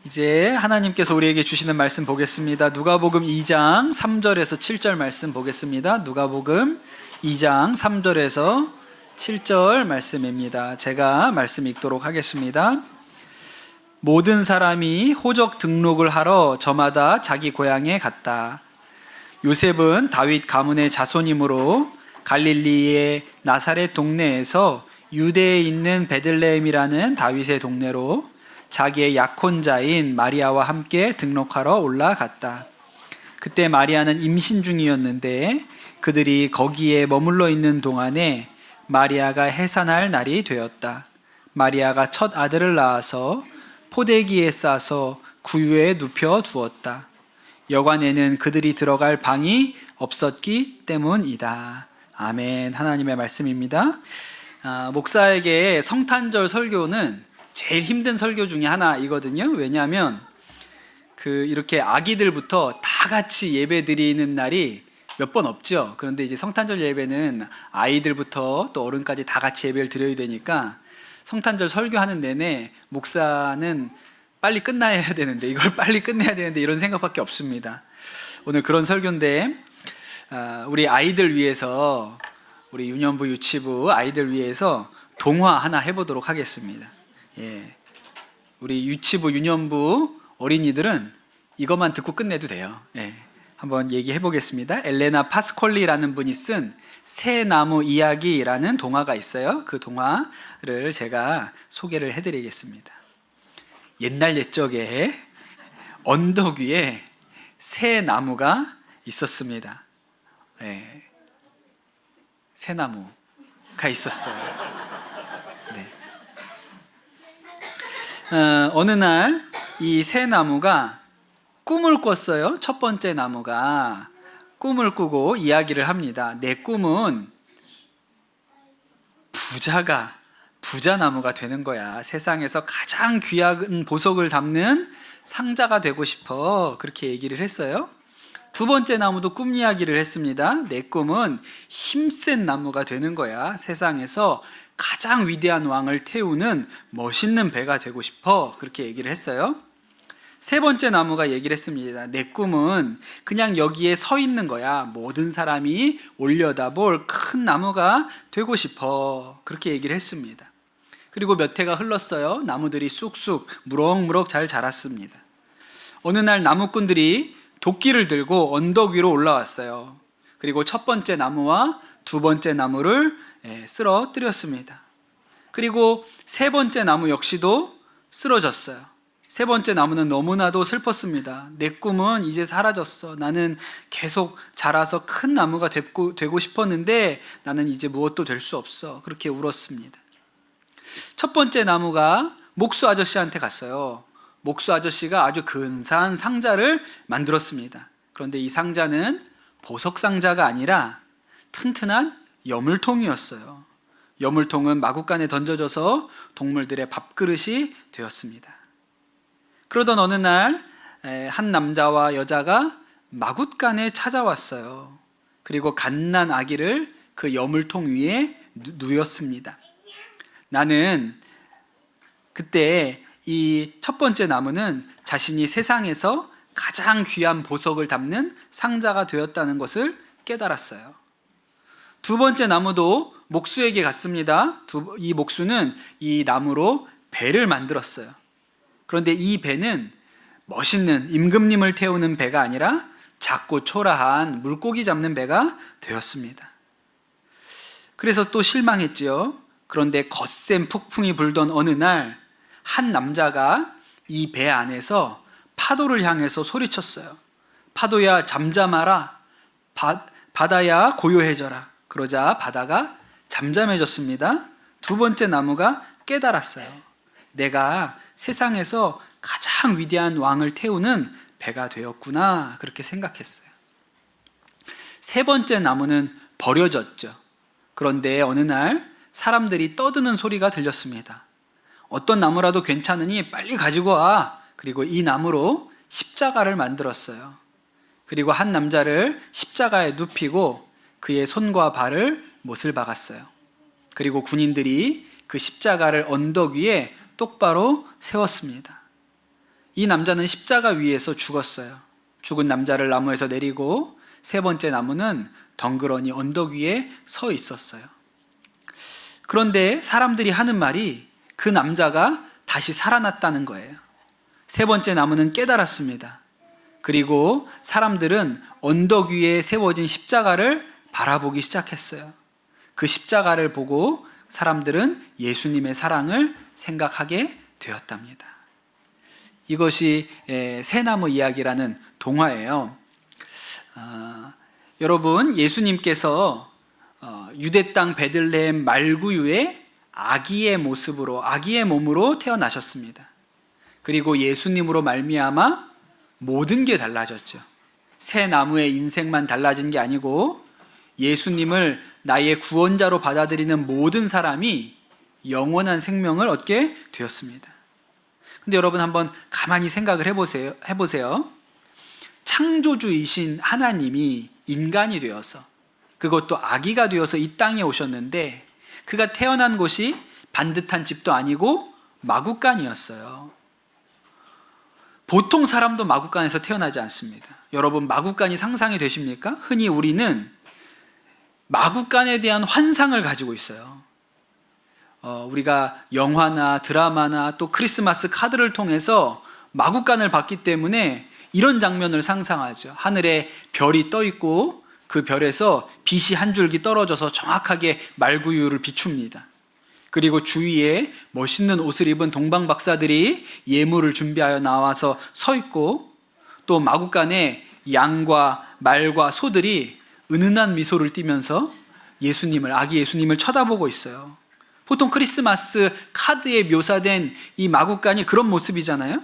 이제 하나님께서 우리에게 주시는 말씀 보겠습니다. 누가복음 2장 3절에서 7절 말씀 보겠습니다. 누가복음 2장 3절에서 7절 말씀입니다. 제가 말씀 읽도록 하겠습니다. 모든 사람이 호적 등록을 하러 저마다 자기 고향에 갔다. 요셉은 다윗 가문의 자손이므로 갈릴리의 나사렛 동네에서 유대에 있는 베들레헴이라는 다윗의 동네로 자기의 약혼자인 마리아와 함께 등록하러 올라갔다. 그때 마리아는 임신 중이었는데 그들이 거기에 머물러 있는 동안에 마리아가 해산할 날이 되었다. 마리아가 첫 아들을 낳아서 포대기에 싸서 구유에 눕혀 두었다. 여관에는 그들이 들어갈 방이 없었기 때문이다. 아멘. 하나님의 말씀입니다. 목사에게 성탄절 설교는 제일 힘든 설교 중에 하나이거든요. 왜냐하면 이렇게 아기들부터 다 같이 예배 드리는 날이 몇 번 없죠. 그런데 이제 성탄절 예배는 아이들부터 또 어른까지 다 같이 예배를 드려야 되니까 성탄절 설교하는 내내 목사는 빨리 끝나야 되는데, 이걸 빨리 끝내야 되는데 이런 생각밖에 없습니다. 오늘 그런 설교인데 우리 아이들 위해서, 우리 유년부 유치부 아이들 위해서 동화 하나 해보도록 하겠습니다. 우리 유치부 유년부 어린이들은 이것만 듣고 끝내도 돼요. 한번 얘기해 보겠습니다. 엘레나 파스콜리라는 분이 쓴 새 나무 이야기라는 동화가 있어요. 그 동화를 제가 소개를 해드리겠습니다. 옛날 옛적에 언덕 위에 새 나무가 있었습니다. 새 나무가 있었어요. 어느 날 이 새 나무가 꿈을 꿨어요. 첫 번째 나무가 꿈을 꾸고 이야기를 합니다. 내 꿈은 부자 나무가 되는 거야. 세상에서 가장 귀한 보석을 담는 상자가 되고 싶어. 그렇게 얘기를 했어요. 두 번째 나무도 꿈 이야기를 했습니다. 내 꿈은 힘센 나무가 되는 거야. 세상에서 가장 위대한 왕을 태우는 멋있는 배가 되고 싶어. 그렇게 얘기를 했어요. 세 번째 나무가 얘기를 했습니다. 내 꿈은 그냥 여기에 서 있는 거야. 모든 사람이 올려다볼 큰 나무가 되고 싶어. 그렇게 얘기를 했습니다. 그리고 몇 해가 흘렀어요. 나무들이 쑥쑥 무럭무럭 잘 자랐습니다. 어느 날 나무꾼들이 도끼를 들고 언덕 위로 올라왔어요. 그리고 첫 번째 나무와 두 번째 나무를 쓰러뜨렸습니다. 그리고 세 번째 나무 역시도 쓰러졌어요. 세 번째 나무는 너무나도 슬펐습니다. 내 꿈은 이제 사라졌어. 나는 계속 자라서 큰 나무가 되고 싶었는데 나는 이제 무엇도 될 수 없어. 그렇게 울었습니다. 첫 번째 나무가 목수 아저씨한테 갔어요. 목수 아저씨가 아주 근사한 상자를 만들었습니다. 그런데 이 상자는 보석 상자가 아니라 튼튼한 여물통이었어요. 여물통은 마구간에 던져져서 동물들의 밥그릇이 되었습니다. 그러던 어느 날 한 남자와 여자가 마굿간에 찾아왔어요. 그리고 갓난 아기를 그 여물통 위에 누였습니다. 나는 그때 이 첫 번째 나무는 자신이 세상에서 가장 귀한 보석을 담는 상자가 되었다는 것을 깨달았어요. 두 번째 나무도 목수에게 갔습니다. 이 목수는 이 나무로 배를 만들었어요. 그런데 이 배는 멋있는 임금님을 태우는 배가 아니라 작고 초라한 물고기 잡는 배가 되었습니다. 그래서 또 실망했지요. 그런데 거센 폭풍이 불던 어느 날 한 남자가 이 배 안에서 파도를 향해서 소리쳤어요. 파도야 잠잠하라. 바다야 고요해져라. 그러자 바다가 잠잠해졌습니다. 두 번째 나무가 깨달았어요. 내가 세상에서 가장 위대한 왕을 태우는 배가 되었구나. 그렇게 생각했어요. 세 번째 나무는 버려졌죠. 그런데 어느 날 사람들이 떠드는 소리가 들렸습니다. 어떤 나무라도 괜찮으니 빨리 가지고 와. 그리고 이 나무로 십자가를 만들었어요. 그리고 한 남자를 십자가에 눕히고 그의 손과 발을 못을 박았어요. 그리고 군인들이 그 십자가를 언덕 위에 똑바로 세웠습니다. 이 남자는 십자가 위에서 죽었어요. 죽은 남자를 나무에서 내리고 세 번째 나무는 덩그러니 언덕 위에 서 있었어요. 그런데 사람들이 하는 말이 그 남자가 다시 살아났다는 거예요. 세 번째 나무는 깨달았습니다. 그리고 사람들은 언덕 위에 세워진 십자가를 바라보기 시작했어요. 그 십자가를 보고 사람들은 예수님의 사랑을 생각하게 되었답니다. 이것이 새나무 이야기라는 동화예요. 여러분, 예수님께서 유대 땅 베들레헴 말구유에 아기의 모습으로, 아기의 몸으로 태어나셨습니다. 그리고 예수님으로 말미암아 모든 게 달라졌죠. 새 나무의 인생만 달라진 게 아니고 예수님을 나의 구원자로 받아들이는 모든 사람이 영원한 생명을 얻게 되었습니다. 근데 여러분 한번 가만히 생각을 해보세요. 창조주이신 하나님이 인간이 되어서, 그것도 아기가 되어서 이 땅에 오셨는데 그가 태어난 곳이 반듯한 집도 아니고 마구간이었어요. 보통 사람도 마구간에서 태어나지 않습니다. 여러분, 마구간이 상상이 되십니까? 흔히 우리는 마구간에 대한 환상을 가지고 있어요. 우리가 영화나 드라마나 또 크리스마스 카드를 통해서 마구간을 봤기 때문에 이런 장면을 상상하죠. 하늘에 별이 떠 있고 그 별에서 빛이 한 줄기 떨어져서 정확하게 말구유를 비춥니다. 그리고 주위에 멋있는 옷을 입은 동방 박사들이 예물을 준비하여 나와서 서 있고, 또 마구간에 양과 말과 소들이 은은한 미소를 띠면서 아기 예수님을 쳐다보고 있어요. 보통 크리스마스 카드에 묘사된 이 마구간이 그런 모습이잖아요.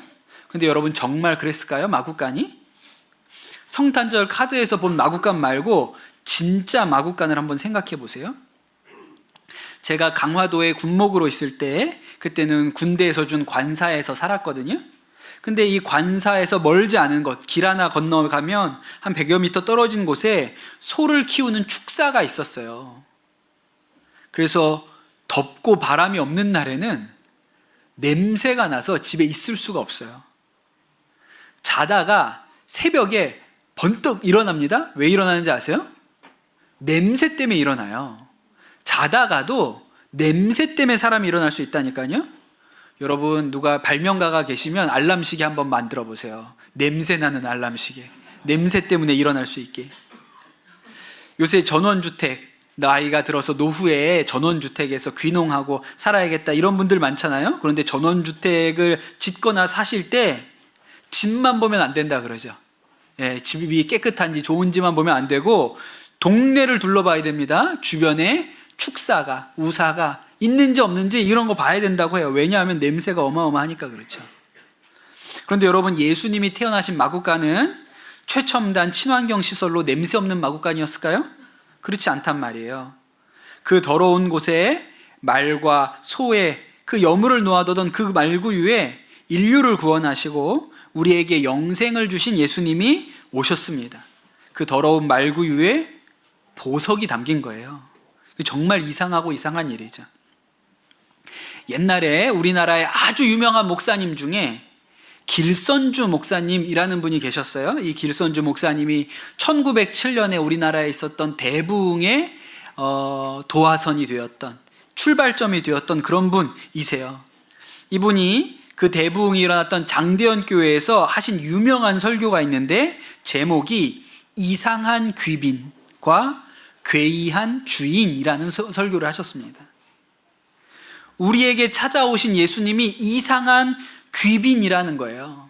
근데 여러분, 정말 그랬을까요? 마구간이? 성탄절 카드에서 본 마구간 말고 진짜 마구간을 한번 생각해 보세요. 제가 강화도에 군목으로 있을 때, 그때는 군대에서 준 관사에서 살았거든요. 근데 이 관사에서 멀지 않은 곳, 길 하나 건너가면 한 100여 미터 떨어진 곳에 소를 키우는 축사가 있었어요. 그래서 덥고 바람이 없는 날에는 냄새가 나서 집에 있을 수가 없어요. 자다가 새벽에 번뜩 일어납니다. 왜 일어나는지 아세요? 냄새 때문에 일어나요. 자다가도 냄새 때문에 사람이 일어날 수 있다니까요. 여러분, 누가 발명가가 계시면 알람시계 한번 만들어 보세요. 냄새 나는 알람시계. 냄새 때문에 일어날 수 있게. 요새 전원주택, 나이가 들어서 노후에 전원주택에서 귀농하고 살아야겠다 이런 분들 많잖아요. 그런데 전원주택을 짓거나 사실 때 집만 보면 안 된다 그러죠. 집이 깨끗한지 좋은지만 보면 안 되고 동네를 둘러봐야 됩니다. 주변에 축사가, 우사가 있는지 없는지 이런 거 봐야 된다고 해요. 왜냐하면 냄새가 어마어마하니까 그렇죠. 그런데 여러분, 예수님이 태어나신 마구간은 최첨단 친환경 시설로 냄새 없는 마구간이었을까요? 그렇지 않단 말이에요. 그 더러운 곳에 말과 소의 그 여물을 놓아두던 그 말구유에 인류를 구원하시고 우리에게 영생을 주신 예수님이 오셨습니다. 그 더러운 말구유에 보석이 담긴 거예요. 정말 이상하고 이상한 일이죠. 옛날에 우리나라의 아주 유명한 목사님 중에 길선주 목사님이라는 분이 계셨어요. 이 길선주 목사님이 1907년에 우리나라에 있었던 대부흥의 도화선이 되었던, 출발점이 되었던 그런 분이세요. 이분이 그 대부흥이 일어났던 장대현 교회에서 하신 유명한 설교가 있는데 제목이 이상한 귀빈과 괴이한 주인이라는 설교를 하셨습니다. 우리에게 찾아오신 예수님이 이상한 귀빈이라는 거예요.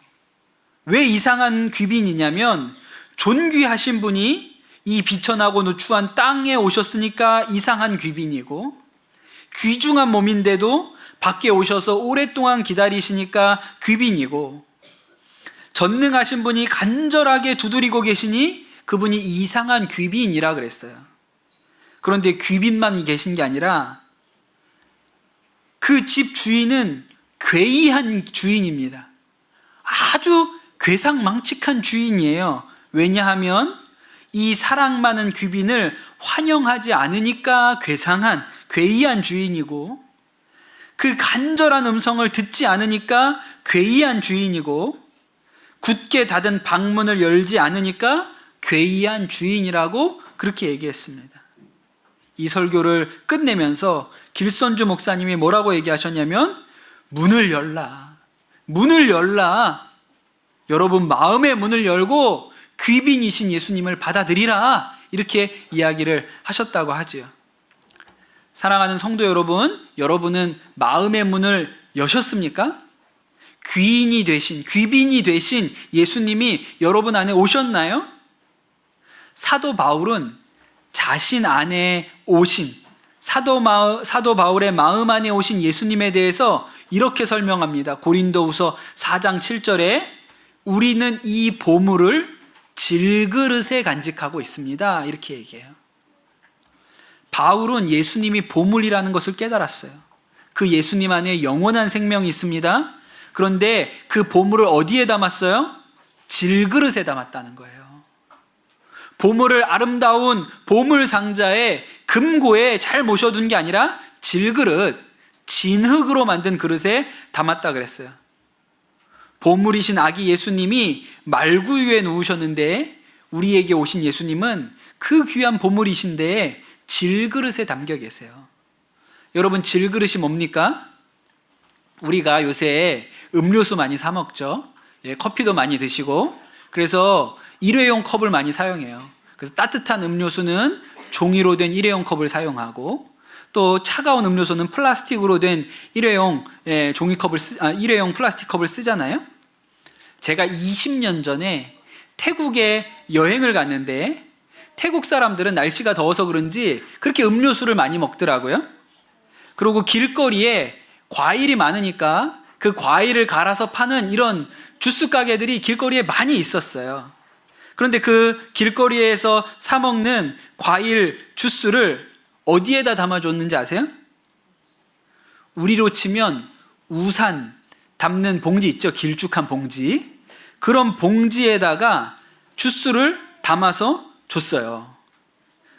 왜 이상한 귀빈이냐면 존귀하신 분이 이 비천하고 누추한 땅에 오셨으니까 이상한 귀빈이고, 귀중한 몸인데도 밖에 오셔서 오랫동안 기다리시니까 귀빈이고, 전능하신 분이 간절하게 두드리고 계시니 그분이 이상한 귀빈이라 그랬어요. 그런데 귀빈만 계신 게 아니라 그 집 주인은 괴이한 주인입니다. 아주 괴상망측한 주인이에요. 왜냐하면 이 사랑 많은 귀빈을 환영하지 않으니까 괴상한, 괴이한 주인이고, 그 간절한 음성을 듣지 않으니까 괴이한 주인이고, 굳게 닫은 방문을 열지 않으니까 괴이한 주인이라고 그렇게 얘기했습니다. 이 설교를 끝내면서 길선주 목사님이 뭐라고 얘기하셨냐면, 문을 열라. 문을 열라. 여러분 마음의 문을 열고 귀빈이신 예수님을 받아들이라. 이렇게 이야기를 하셨다고 하지요. 사랑하는 성도 여러분, 여러분은 마음의 문을 여셨습니까? 귀인이 되신, 귀빈이 되신 예수님이 여러분 안에 오셨나요? 사도 바울은 자신 안에 오신, 사도 바울의 마음 안에 오신 예수님에 대해서 이렇게 설명합니다. 고린도후서 4장 7절에 우리는 이 보물을 질그릇에 간직하고 있습니다. 이렇게 얘기해요. 바울은 예수님이 보물이라는 것을 깨달았어요. 그 예수님 안에 영원한 생명이 있습니다. 그런데 그 보물을 어디에 담았어요? 질그릇에 담았다는 거예요. 보물을 아름다운 보물 상자에 금고에 잘 모셔둔 게 아니라 질그릇, 진흙으로 만든 그릇에 담았다 그랬어요. 보물이신 아기 예수님이 말구 위에 누우셨는데 우리에게 오신 예수님은 그 귀한 보물이신데 질그릇에 담겨 계세요. 여러분, 질그릇이 뭡니까? 우리가 요새 음료수 많이 사 먹죠. 커피도 많이 드시고, 그래서 일회용 컵을 많이 사용해요. 그래서 따뜻한 음료수는 종이로 된 일회용 컵을 사용하고, 또 차가운 음료수는 플라스틱으로 된 일회용 일회용 플라스틱 컵을 쓰잖아요. 제가 20년 전에 태국에 여행을 갔는데 태국 사람들은 날씨가 더워서 그런지 그렇게 음료수를 많이 먹더라고요. 그리고 길거리에 과일이 많으니까 그 과일을 갈아서 파는 이런 주스 가게들이 길거리에 많이 있었어요. 그런데 그 길거리에서 사 먹는 과일 주스를 어디에다 담아줬는지 아세요? 우리로 치면 우산 담는 봉지 있죠? 길쭉한 봉지. 그런 봉지에다가 주스를 담아서 줬어요.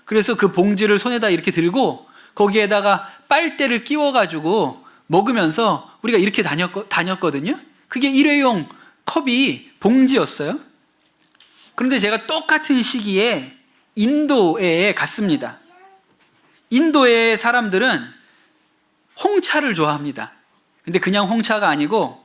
그래서 그 봉지를 손에다 이렇게 들고 거기에다가 빨대를 끼워가지고 먹으면서 우리가 이렇게 다녔거든요. 그게 일회용 컵이 봉지였어요. 그런데 제가 똑같은 시기에 인도에 갔습니다. 인도의 사람들은 홍차를 좋아합니다. 근데 그냥 홍차가 아니고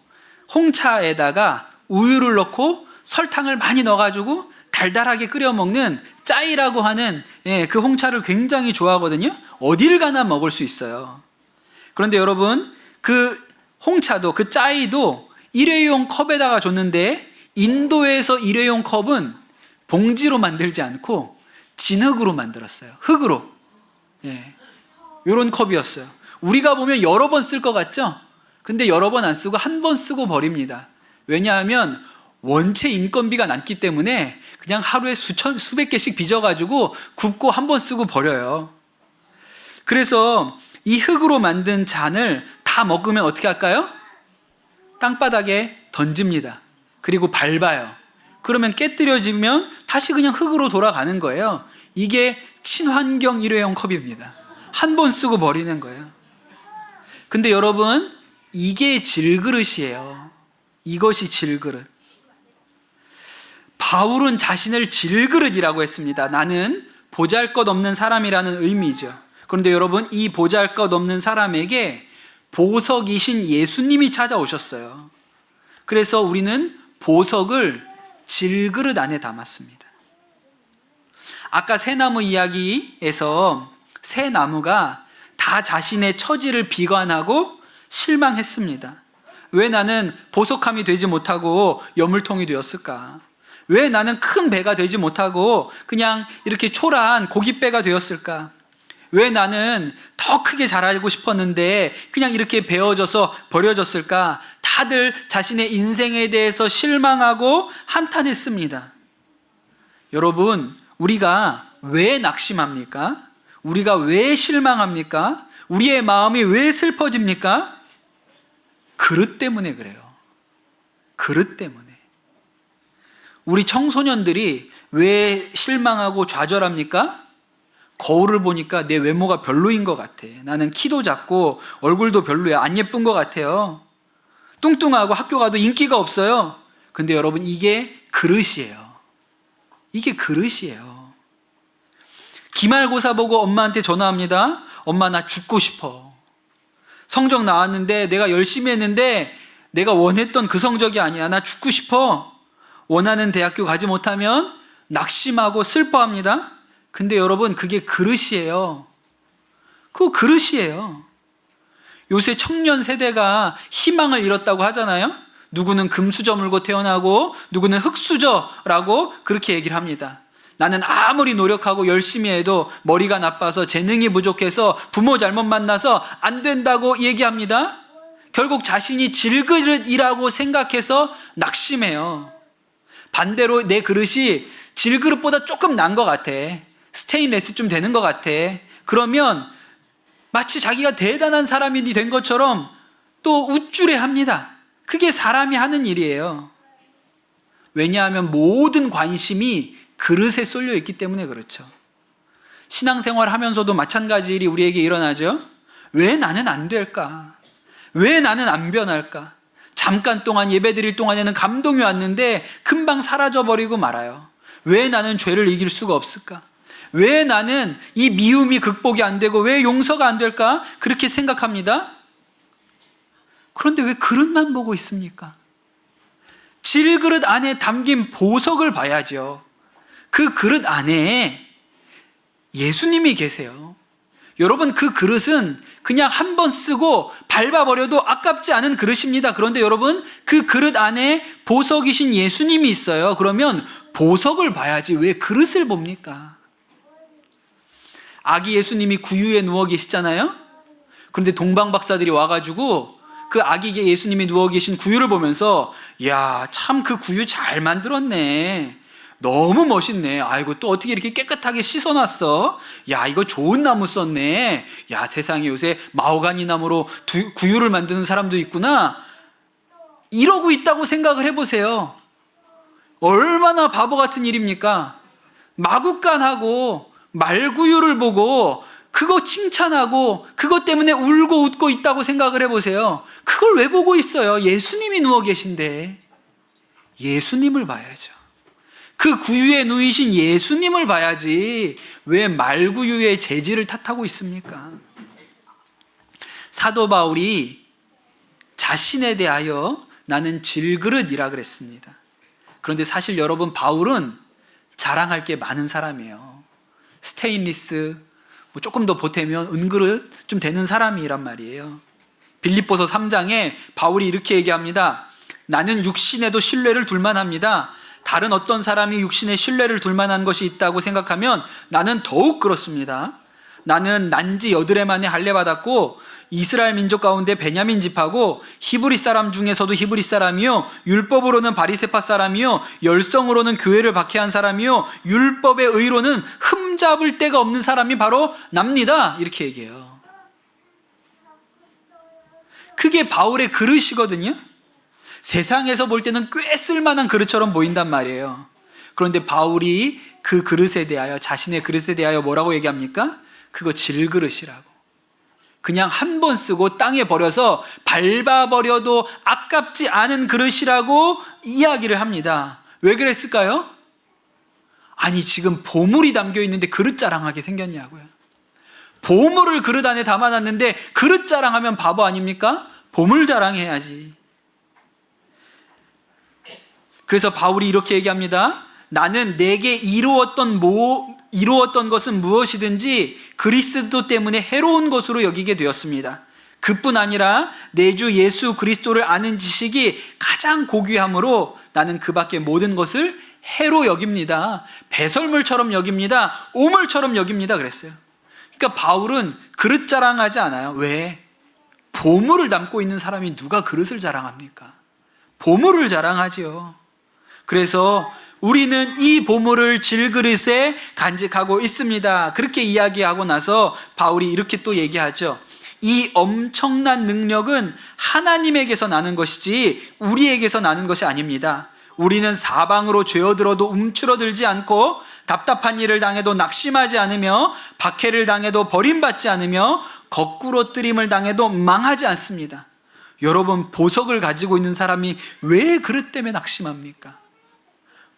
홍차에다가 우유를 넣고 설탕을 많이 넣어가지고 달달하게 끓여 먹는 짜이라고 하는 그 홍차를 굉장히 좋아하거든요. 어딜 가나 먹을 수 있어요. 그런데 여러분, 그 홍차도, 그 짜이도 일회용 컵에다가 줬는데 인도에서 일회용 컵은 봉지로 만들지 않고 진흙으로 만들었어요. 흙으로. 이런 컵이었어요. 우리가 보면 여러 번 쓸 것 같죠? 근데 여러 번 안 쓰고 한 번 쓰고 버립니다. 왜냐하면 원체 인건비가 낮기 때문에 그냥 하루에 수백 개씩 빚어가지고 굽고 한 번 쓰고 버려요. 그래서 이 흙으로 만든 잔을 다 먹으면 어떻게 할까요? 땅바닥에 던집니다. 그리고 밟아요. 그러면 깨뜨려지면 다시 그냥 흙으로 돌아가는 거예요. 이게 친환경 일회용 컵입니다. 한 번 쓰고 버리는 거예요. 근데 여러분, 이게 질그릇이에요. 이것이 질그릇. 바울은 자신을 질그릇이라고 했습니다. 나는 보잘것없는 사람이라는 의미죠. 그런데 여러분, 이 보잘것없는 사람에게 보석이신 예수님이 찾아오셨어요. 그래서 우리는 보석을 질그릇 안에 담았습니다. 아까 새나무 이야기에서 새 나무가 다 자신의 처지를 비관하고 실망했습니다. 왜 나는 보석함이 되지 못하고 여물통이 되었을까? 왜 나는 큰 배가 되지 못하고 그냥 이렇게 초라한 고깃배가 되었을까? 왜 나는 더 크게 자라고 싶었는데 그냥 이렇게 베어져서 버려졌을까? 다들 자신의 인생에 대해서 실망하고 한탄했습니다. 여러분, 우리가 왜 낙심합니까? 우리가 왜 실망합니까? 우리의 마음이 왜 슬퍼집니까? 그릇 때문에 그래요. 그릇 때문에. 우리 청소년들이 왜 실망하고 좌절합니까? 거울을 보니까 내 외모가 별로인 것 같아. 나는 키도 작고 얼굴도 별로야. 안 예쁜 것 같아요. 뚱뚱하고 학교 가도 인기가 없어요. 근데 여러분, 이게 그릇이에요. 이게 그릇이에요. 기말고사 보고 엄마한테 전화합니다. 엄마, 나 죽고 싶어. 성적 나왔는데 내가 열심히 했는데 내가 원했던 그 성적이 아니야. 나 죽고 싶어. 원하는 대학교 가지 못하면 낙심하고 슬퍼합니다. 근데 여러분, 그게 그릇이에요. 그거 그릇이에요. 요새 청년 세대가 희망을 잃었다고 하잖아요. 누구는 금수저 물고 태어나고 누구는 흙수저라고 그렇게 얘기를 합니다. 나는 아무리 노력하고 열심히 해도 머리가 나빠서 재능이 부족해서 부모 잘못 만나서 안 된다고 얘기합니다. 결국 자신이 질그릇이라고 생각해서 낙심해요. 반대로 내 그릇이 질그릇보다 조금 난 것 같아. 스테인레스쯤 되는 것 같아. 그러면 마치 자기가 대단한 사람이 된 것처럼 또 우쭐해합니다. 그게 사람이 하는 일이에요. 왜냐하면 모든 관심이 그릇에 쏠려 있기 때문에 그렇죠. 신앙생활 하면서도 마찬가지 일이 우리에게 일어나죠. 왜 나는 안 될까? 왜 나는 안 변할까? 잠깐 동안 예배드릴 동안에는 감동이 왔는데 금방 사라져버리고 말아요. 왜 나는 죄를 이길 수가 없을까? 왜 나는 이 미움이 극복이 안 되고 왜 용서가 안 될까? 그렇게 생각합니다. 그런데 왜 그릇만 보고 있습니까? 질그릇 안에 담긴 보석을 봐야죠. 그 그릇 안에 예수님이 계세요. 여러분, 그 그릇은 그냥 한 번 쓰고 밟아버려도 아깝지 않은 그릇입니다. 그런데 여러분, 그 그릇 안에 보석이신 예수님이 있어요. 그러면 보석을 봐야지 왜 그릇을 봅니까? 아기 예수님이 구유에 누워 계시잖아요. 그런데 동방 박사들이 와가지고 그 아기 예수님이 누워 계신 구유를 보면서, 야, 참 그 구유 잘 만들었네. 너무 멋있네. 아이고, 또 어떻게 이렇게 깨끗하게 씻어놨어? 야, 이거 좋은 나무 썼네. 야, 세상에 요새 마호가니 나무로 구유를 만드는 사람도 있구나. 이러고 있다고 생각을 해보세요. 얼마나 바보 같은 일입니까? 마구간하고 말구유를 보고 그거 칭찬하고 그것 때문에 울고 웃고 있다고 생각을 해보세요. 그걸 왜 보고 있어요? 예수님이 누워 계신데. 예수님을 봐야죠. 그 구유에 누이신 예수님을 봐야지 왜 말구유의 재질을 탓하고 있습니까? 사도 바울이 자신에 대하여 나는 질그릇이라 그랬습니다. 그런데 사실 여러분, 바울은 자랑할 게 많은 사람이에요. 스테인리스, 뭐 조금 더 보태면 은그릇 좀 되는 사람이란 말이에요. 빌립보서 3장에 바울이 이렇게 얘기합니다. 나는 육신에도 신뢰를 둘만 합니다. 다른 어떤 사람이 육신에 신뢰를 둘만한 것이 있다고 생각하면 나는 더욱 그렇습니다. 나는 난지 8해 만에 할례받았고 이스라엘 민족 가운데 베냐민 집하고 히브리 사람 중에서도 히브리 사람이요, 율법으로는 바리새파 사람이요, 열성으로는 교회를 박해한 사람이요, 율법의 의로는 흠잡을 데가 없는 사람이 바로 납니다. 이렇게 얘기해요. 그게 바울의 그릇이거든요. 세상에서 볼 때는 꽤 쓸만한 그릇처럼 보인단 말이에요. 그런데 바울이 그 그릇에 대하여, 자신의 그릇에 대하여 뭐라고 얘기합니까? 그거 질그릇이라고. 그냥 한 번 쓰고 땅에 버려서 밟아버려도 아깝지 않은 그릇이라고 이야기를 합니다. 왜 그랬을까요? 아니, 지금 보물이 담겨 있는데 그릇 자랑하게 생겼냐고요. 보물을 그릇 안에 담아놨는데 그릇 자랑하면 바보 아닙니까? 보물 자랑해야지. 그래서 바울이 이렇게 얘기합니다. 나는 내게 이루었던 것은 무엇이든지 그리스도 때문에 해로운 것으로 여기게 되었습니다. 그뿐 아니라 내 주 예수 그리스도를 아는 지식이 가장 고귀함으로 나는 그 밖의 모든 것을 해로 여깁니다. 배설물처럼 여깁니다. 오물처럼 여깁니다. 그랬어요. 그러니까 바울은 그릇 자랑하지 않아요. 왜? 보물을 담고 있는 사람이 누가 그릇을 자랑합니까? 보물을 자랑하지요. 그래서 우리는 이 보물을 질그릇에 간직하고 있습니다. 그렇게 이야기하고 나서 바울이 이렇게 또 얘기하죠. 이 엄청난 능력은 하나님에게서 나는 것이지 우리에게서 나는 것이 아닙니다. 우리는 사방으로 죄어들어도 움츠러들지 않고 답답한 일을 당해도 낙심하지 않으며 박해를 당해도 버림받지 않으며 거꾸로 뜨림을 당해도 망하지 않습니다. 여러분, 보석을 가지고 있는 사람이 왜 그릇 때문에 낙심합니까?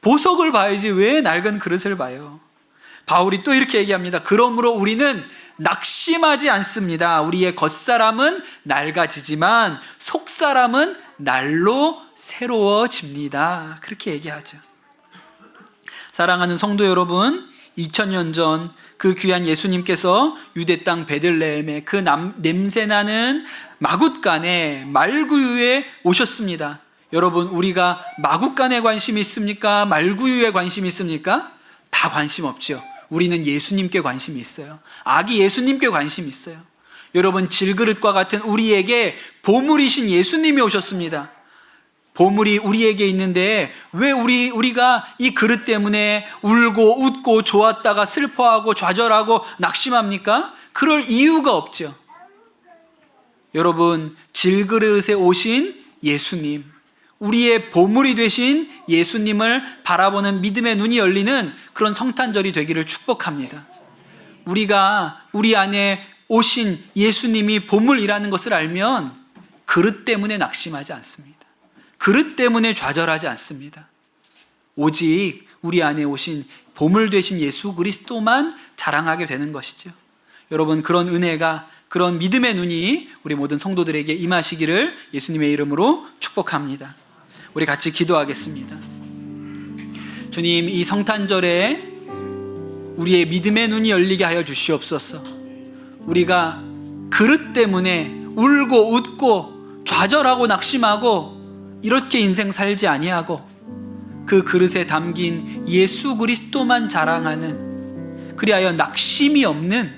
보석을 봐야지 왜 낡은 그릇을 봐요? 바울이 또 이렇게 얘기합니다. 그러므로 우리는 낙심하지 않습니다. 우리의 겉사람은 낡아지지만 속사람은 날로 새로워집니다. 그렇게 얘기하죠. 사랑하는 성도 여러분, 2000년 전 그 귀한 예수님께서 유대 땅 베들레헴에 그 냄새나는 마굿간에 말구유에 오셨습니다. 여러분, 우리가 마굿간에 관심이 있습니까? 말구유에 관심이 있습니까? 다 관심 없죠. 우리는 예수님께 관심이 있어요. 아기 예수님께 관심이 있어요. 여러분, 질그릇과 같은 우리에게 보물이신 예수님이 오셨습니다. 보물이 우리에게 있는데 왜 우리가 이 그릇 때문에 울고 웃고 좋았다가 슬퍼하고 좌절하고 낙심합니까? 그럴 이유가 없죠. 여러분, 질그릇에 오신 예수님, 우리의 보물이 되신 예수님을 바라보는 믿음의 눈이 열리는 그런 성탄절이 되기를 축복합니다. 우리가 우리 안에 오신 예수님이 보물이라는 것을 알면 그릇 때문에 낙심하지 않습니다. 그릇 때문에 좌절하지 않습니다. 오직 우리 안에 오신 보물 되신 예수 그리스도만 자랑하게 되는 것이죠. 여러분, 그런 은혜가, 그런 믿음의 눈이 우리 모든 성도들에게 임하시기를 예수님의 이름으로 축복합니다. 우리 같이 기도하겠습니다. 주님, 이 성탄절에 우리의 믿음의 눈이 열리게 하여 주시옵소서. 우리가 그릇 때문에 울고 웃고 좌절하고 낙심하고 이렇게 인생 살지 아니하고 그 그릇에 담긴 예수 그리스도만 자랑하는, 그리하여 낙심이 없는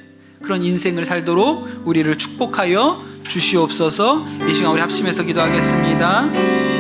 그런 인생을 살도록 우리를 축복하여 주시옵소서. 이 시간 우리 합심해서 기도하겠습니다.